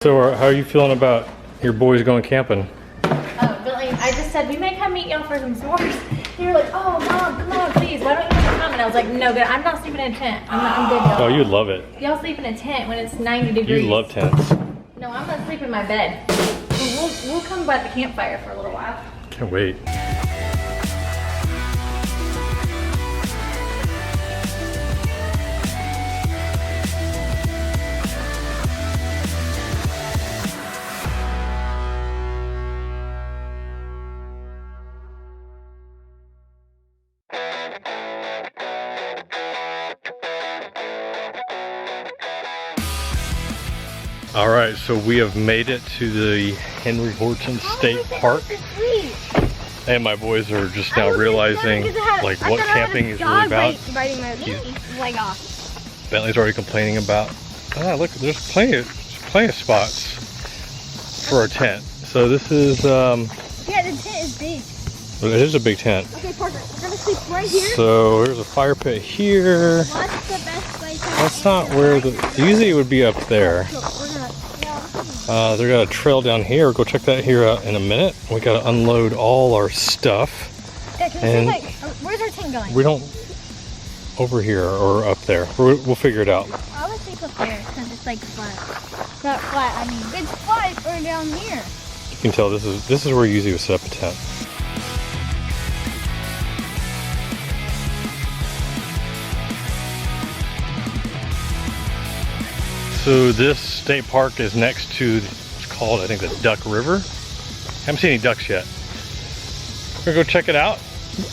So how are you feeling about your boys going camping? Oh, Billy, I just said we may come meet y'all for some s'mores. You're like, oh mom, come on, please. Why don't you come? And I was like, no, good. I'm not sleeping in a tent. I'm good, y'all. Oh, you'd love it. Y'all sleep in a tent when it's 90 degrees. You love tents. No, I'm gonna sleep in my bed. We'll come by the campfire for a little while. Can't wait. All right, so we have made it to the Henry Horton State Park. And my boys are just now realizing like what camping is really about. Bentley's already complaining about, look, there's plenty of spots for our tent. So this is, yeah, the tent is big. It is a big tent. Okay, Parker, we're gonna sleep right here. So there's a fire pit here. What's the best place? That's not where usually it would be up there. They got a trail down here. Go check that here out in a minute. We got to unload all our stuff. Yeah, can we see, where's our tent going? We don't over here or up there. We'll figure it out. I would sleep up there because it's like flat. Not flat. I mean, it's flat or down here. You can tell this is where you usually would set up a tent. So this state park is next to what's called, I think, the Duck River. Haven't seen any ducks yet. We're gonna go check it out.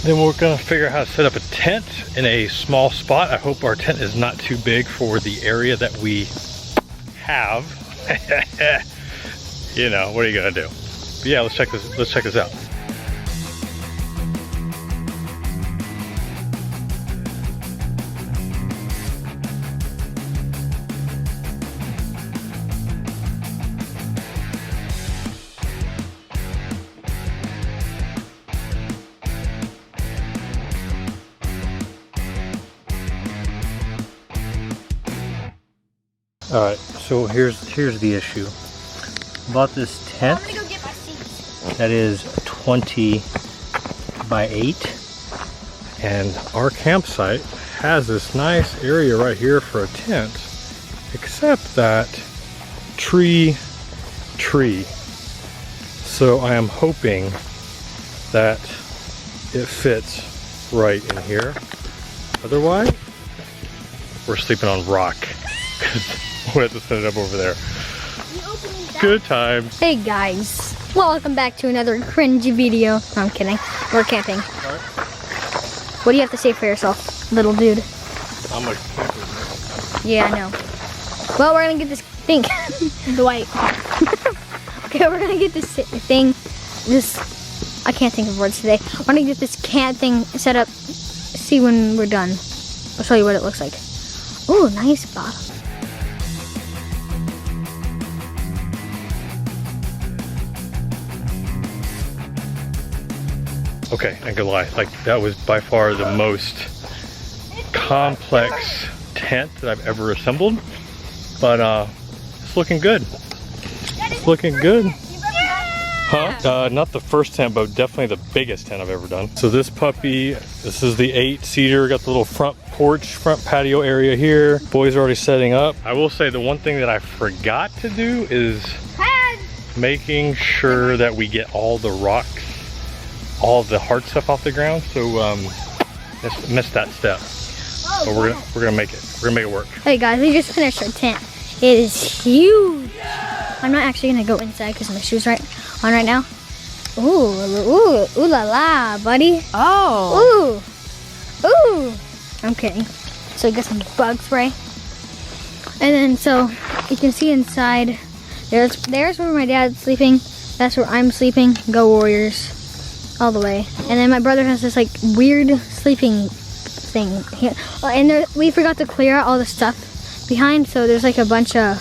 Then we're gonna figure out how to set up a tent in a small spot. I hope our tent is not too big for the area that we have. You know, what are you gonna do? But yeah, let's check this out. All right, so here's the issue. Bought this tent. I'm gonna go get my seats. That is 20 by 8, and our campsite has this nice area right here for a tent, except that tree. So I am hoping that it fits right in here. Otherwise, we're sleeping on rock. We'll have to set it up over there. Good times. Hey guys, welcome back to another cringy video. No, I'm kidding. We're camping. What do you have to say for yourself, little dude? I'm a camper. Yeah, I know. Well, we're gonna get this thing. Dwight. Okay, we're gonna get this thing. I can't think of words today. We're gonna get this camp thing set up. See when we're done. I'll show you what it looks like. Oh, nice bottom. Okay, I ain't gonna lie, like that was by far the most complex tent that I've ever assembled, but it's looking good. It's looking good. Huh? Not the first tent, but definitely the biggest tent I've ever done. So this puppy, this is the 8-seater, got the little front porch, front patio area here. Boys are already setting up. I will say the one thing that I forgot to do is making sure that we get all the rocks, all the hard stuff off the ground. So missed that step. But we're gonna make it. We're gonna make it work. Hey guys, we just finished our tent. It is huge. I'm not actually gonna go inside because my shoes on right now. Ooh la la, buddy. Oh. Ooh. I'm kidding. So I got some bug spray. And then so you can see inside. There's where my dad's sleeping. That's where I'm sleeping. Go Warriors. All the way. And then my brother has this like weird sleeping thing here. Oh, and we forgot to clear out all the stuff behind, so there's like a bunch of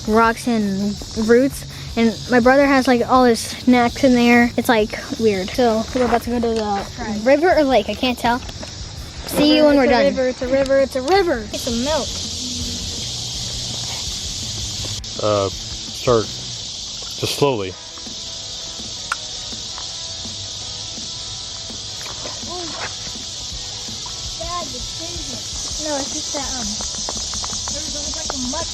rocks and roots, and my brother has like all his snacks in there. It's like weird. So we're about to go to the river or lake, I can't tell. See you when we're done. It's a river, it's a river. Get some milk. start just slowly. No, it's just that there's like a much.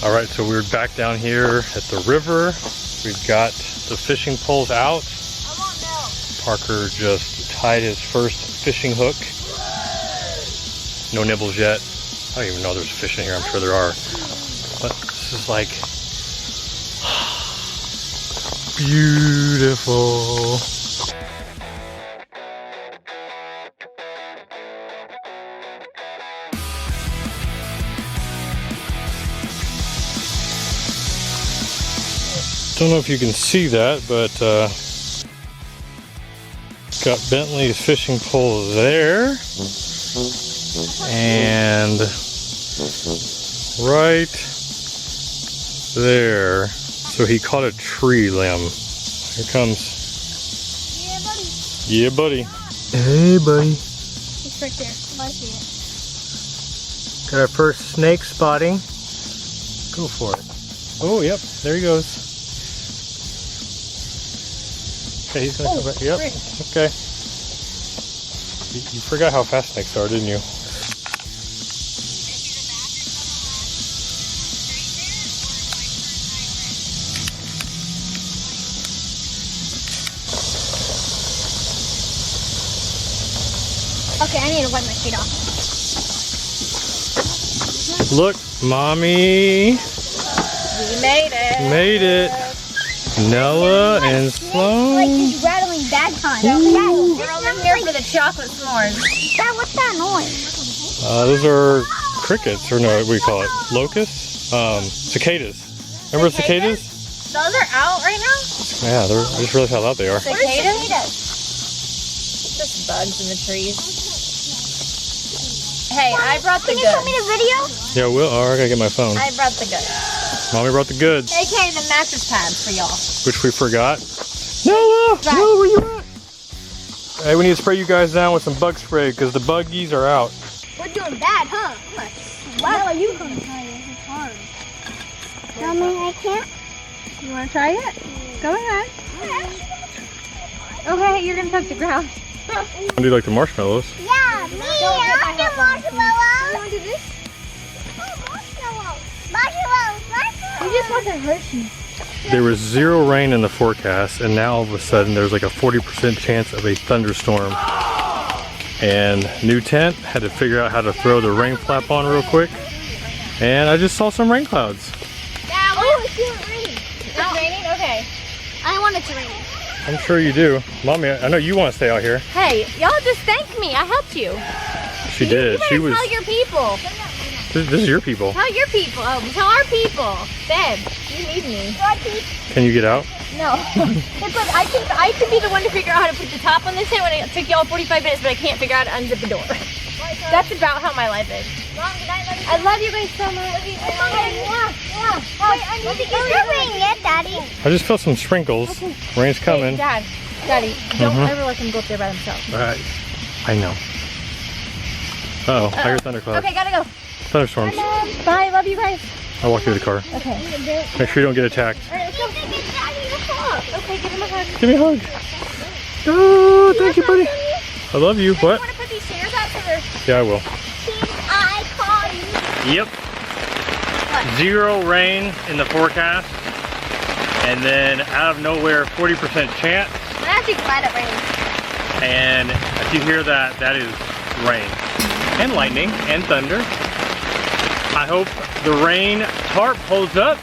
All right, so we're back down here at the river. We've got the fishing poles out. Parker just tied his first fishing hook. No nibbles yet. I don't even know there's fish in here. I'm sure there are. But this is like beautiful. Don't know if you can see that, but got Bentley's fishing pole there, and right there. So he caught a tree limb. Here comes. Yeah, buddy. Hey, buddy. It's right there. I see it. Got our first snake spotting. Go for it. Oh, yep. There he goes. Okay, he's gonna come back. Yep. Okay. You forgot how fast snakes are, didn't you? Okay, I need to wipe my feet off. Look, mommy. We made it. Made it. Nella and Sloane. Like these rattling bad times. We're only here for the chocolate s'mores. Dad, what's that noise? Those are crickets, or no, what do we call it? Locusts? Cicadas. Remember cicadas? Those are out right now? Yeah, I just realized how loud they are. Cicadas? Just bugs in the trees. Hey, I brought the Can you show me goods. the video? Yeah, Will. Oh, I gotta get my phone. I brought the goods. Mommy brought the goods, AKA the mattress pads for y'all. which we forgot. Nella! Nella, where you at? Hey, we need to spray you guys down with some bug spray because the buggies are out. We're doing bad, huh? Why are you gonna try it? It's hard. Mommy, I can't. You want to try it? Go ahead. Okay, you're going to touch the ground. Do you like the marshmallows? Yeah, me. I want the marshmallows. You want to do this? Oh, marshmallows. Marshmallows. You just want to hurt me. There was 0 rain in the forecast, and now all of a sudden there's like a 40% chance of a thunderstorm. And new tent, had to figure out how to throw the rain flap on real quick. And I just saw some rain clouds. Oh, it's raining. It's raining? Okay. I want it to rain. I'm sure you do. Mommy, I know you want to stay out here. Hey, y'all just thank me. I helped you. She did. She was. Tell your people. This is your people. Tell your people. Oh, tell our people. Deb, you need me. Can you get out? No. It's like I could be the one to figure out how to put the top on this tent when it took y'all 45 minutes, but I can't figure out how to unzip the door. That's about how my life is. I love you guys so much. Yeah. Wait, is there rain yet, Daddy? I just felt some sprinkles. Rain's coming. Hey, Daddy, don't ever let him go up there by himself. Alright. I know. Uh-oh, I hear thunderclouds. Okay, gotta go. Thunderstorms. Bye, love you guys. I'll walk you to the car. Okay. Make sure you don't get attacked. All right, let's go. Okay, give him a hug. Give me a hug. Oh, thank you, buddy. I love you. What? You want to put these chairs out for the... Yeah, I will. I call you. Yep. 0 rain in the forecast. And then out of nowhere, 40% chance. I'm actually glad it rained. And if you hear that, that is rain. And lightning and thunder. I hope the rain tarp holds up.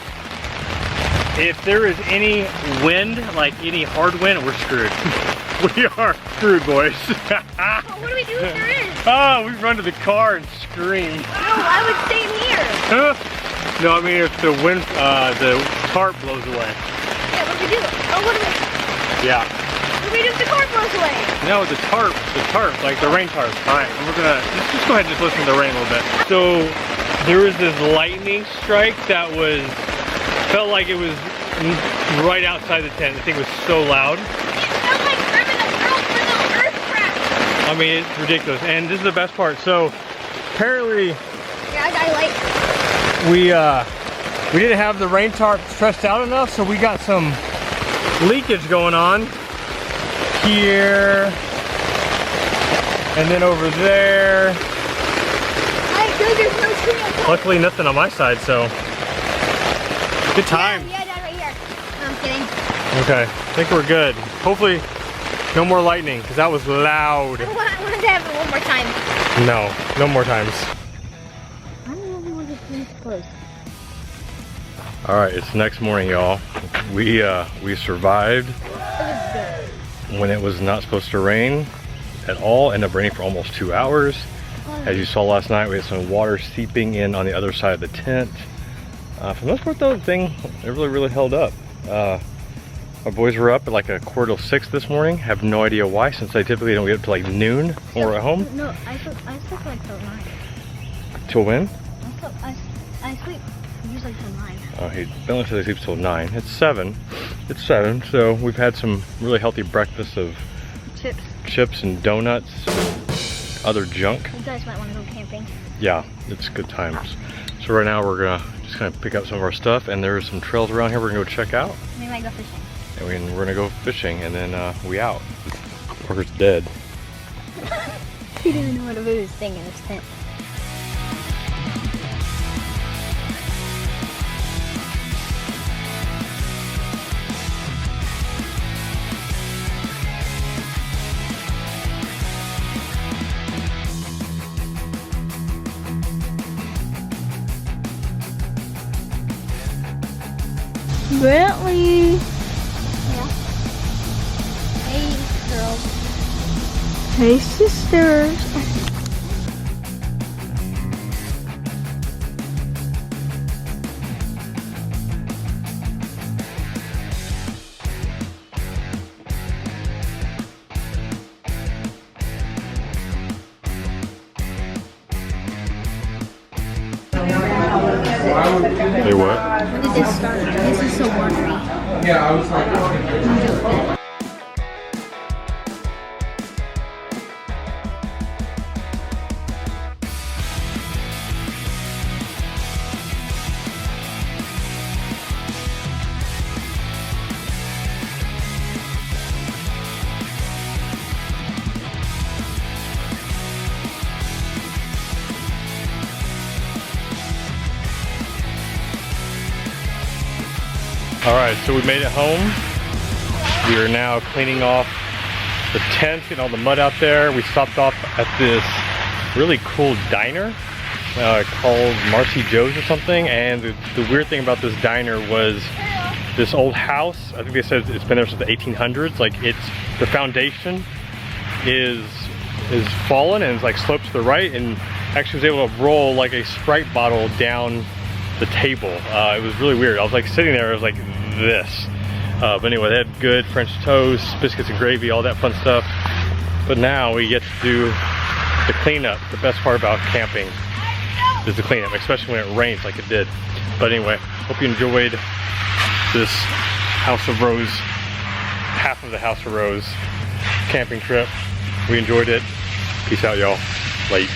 If there is any wind, like any hard wind, we're screwed. We are screwed, boys. What do we do if there is? Oh, we run to the car and scream. No, I would stay in here. No, I mean if the wind, the tarp blows away. Yeah, what do we do? Oh, what do we... Yeah. What do we do if the car blows away? No, the tarp, like the rain tarp. All right, and we're gonna just go ahead and just listen to the rain a little bit. So there was this lightning strike that felt like it was right outside the tent. The thing was so loud. It felt like the earth cracked. I mean, it's ridiculous. And this is the best part. So apparently, Yeah, I like it. We didn't have the rain tarp stretched out enough, so we got some leakage going on here, and then over there. There's no tree on top. Luckily nothing on my side, so good time. Yeah, right here. No, I'm kidding. Okay, I think we're good. Hopefully no more lightning, because that was loud. I wanted to have it one more time. No more times. I don't know if you want to finish close. All right, it's next morning, y'all. We survived when it was not supposed to rain at all. Ended up raining for almost 2 hours. As you saw last night, we had some water seeping in on the other side of the tent. For the most part though, the thing, it really held up. Our boys were up at like 5:45 this morning. Have no idea why, since they typically don't get up to like noon when we're at home. No, I sleep like till 9. Till when? I sleep usually till 9. Oh, he only says he sleeps till 9. It's 7. It's 7, so we've had some really healthy breakfast of chips and donuts, other junk. You guys might want to go camping. Yeah, it's good times. So right now we're gonna just kind of pick up some of our stuff, and there's some trails around here we're gonna go check out. We might go fishing. And we're gonna go fishing, and then we out. Parker's dead. He didn't even know what to move his thing in his tent. Bentley. Yeah. Hey, girls. Hey, sisters. Hey, what? When did this start? This is so watery. Yeah, I was like, All right, so we made it home. We are now cleaning off the tent, getting all the mud out there. We stopped off at this really cool diner called Marcy Joe's or something. And the weird thing about this diner was this old house. I think they said it's been there since the 1800s. Like the foundation is fallen and it's like sloped to the right, and actually was able to roll like a Sprite bottle down the table. It was really weird. I was like sitting there, I was like this. But anyway, they had good French toast, biscuits and gravy, all that fun stuff. But now we get to do the cleanup. The best part about camping is the cleanup, especially when it rains like it did. But anyway, hope you enjoyed this House of Rose, half of the House of Rose camping trip. We enjoyed it. Peace out, y'all. Late.